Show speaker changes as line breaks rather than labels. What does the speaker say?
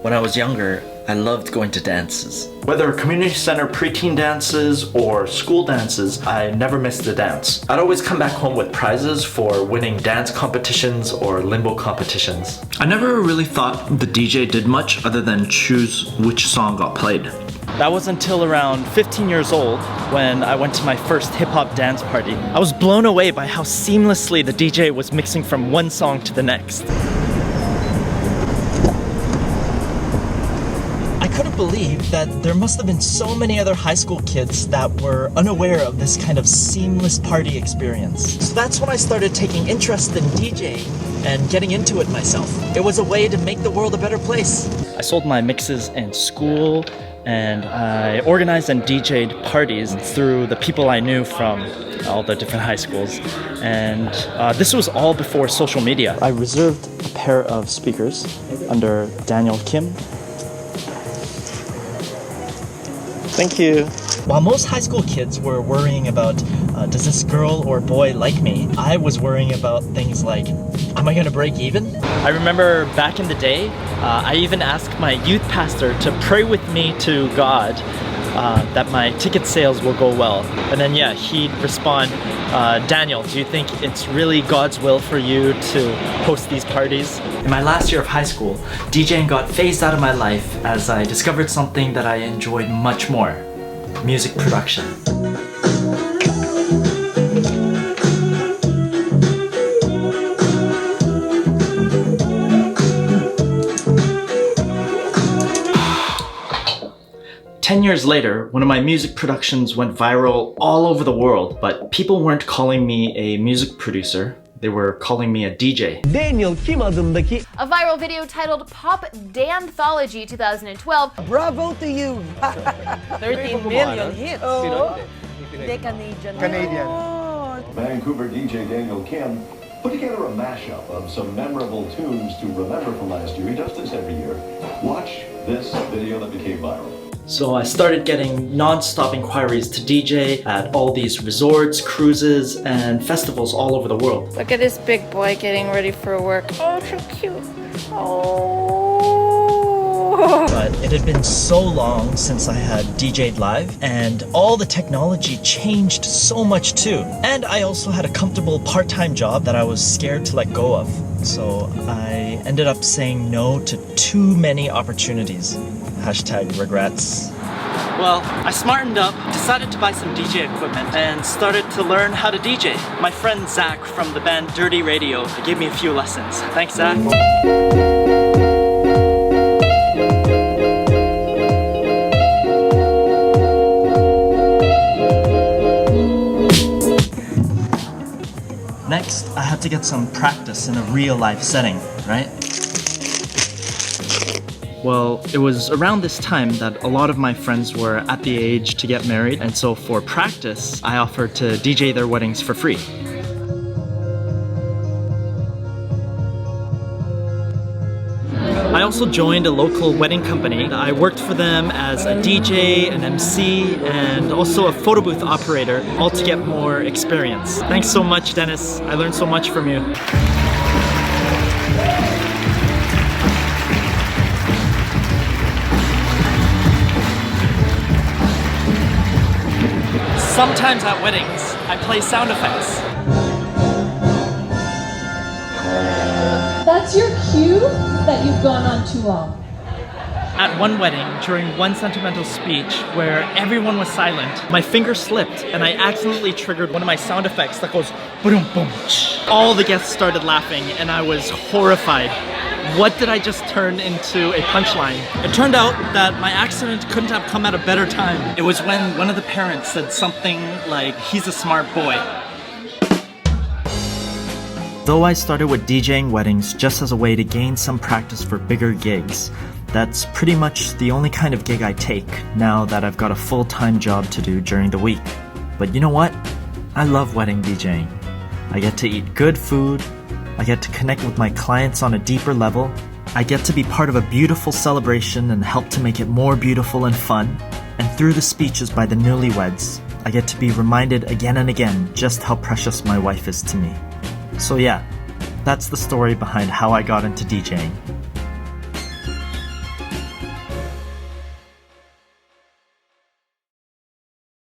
When I was younger, I loved going to dances. Whether community center preteen dances or school dances, I never missed a dance. I'd always come back home with prizes for winning dance competitions or limbo competitions. I never really thought the DJ did much other than choose which song got played. That was until around 15 years old when I went to my first hip-hop dance party. I was blown away by how seamlessly the DJ was mixing from one song to the next. I couldn't believe that there must have been so many other high school kids that were unaware of this kind of seamless party experience. So that's when I started taking interest in DJing and getting into it myself. It was a way to make the world a better place. I sold my mixes in school, and I organized and DJ'd parties through the people I knew from all the different high schools. And this was all before social media. I reserved a pair of speakers under Daniel Kim. Thank you. While most high school kids were worrying about, does this girl or boy like me? I was worrying about things like, am I gonna break even? I remember back in the day, I even asked my youth pastor to pray with me to God that my ticket sales will go well. And then he'd respond, Daniel, do you think it's really God's will for you to host these parties? In my last year of high school, DJing got phased out of my life as I discovered something that I enjoyed much more: music production. Ten years later, one of my music productions went viral all over the world, but people weren't calling me a music producer. They were calling me a DJ.
Daniel Kim adındaki
A viral video titled Pop Danthology 2012.
Bravo to you!
13 million hits.
Canadian.
Vancouver DJ Daniel Kim put together a mashup of some memorable tunes to remember from last year. He does this every year. Watch this video that became viral.
So I started getting non-stop inquiries to DJ at all these resorts, cruises, and festivals all over the world.
Look at this big boy getting ready for work. Oh, so cute. Oh.
But it had been so long since I had DJ'd live, and all the technology changed so much too. And I also had a comfortable part-time job that I was scared to let go of. So I ended up saying no to too many opportunities. #regrets. Well, I smartened up, decided to buy some DJ equipment, and started to learn how to DJ. My friend Zach from the band Dirty Radio gave me a few lessons. Thanks, Zach. Next, I had to get some practice in a real-life setting, right? Well, it was around this time that a lot of my friends were at the age to get married, and so for practice, I offered to DJ their weddings for free. I also joined a local wedding company. I worked for them as a DJ, an MC, and also a photo booth operator, all to get more experience. Thanks so much, Dennis. I learned so much from you. Sometimes at weddings, I play sound effects.
That's your cue that you've gone on too long.
At one wedding, during one sentimental speech where everyone was silent, my finger slipped and I accidentally triggered one of my sound effects that goes boom boom. All the guests started laughing and I was horrified. What did I just turn into a punchline? It turned out that my accident couldn't have come at a better time. It was when one of the parents said something like, "He's a smart boy." Though I started with DJing weddings just as a way to gain some practice for bigger gigs, that's pretty much the only kind of gig I take now that I've got a full-time job to do during the week. But you know what? I love wedding DJing. I get to eat good food, I get to connect with my clients on a deeper level, I get to be part of a beautiful celebration and help to make it more beautiful and fun, and through the speeches by the newlyweds, I get to be reminded again and again just how precious my wife is to me. So yeah, that's the story behind how I got into DJing.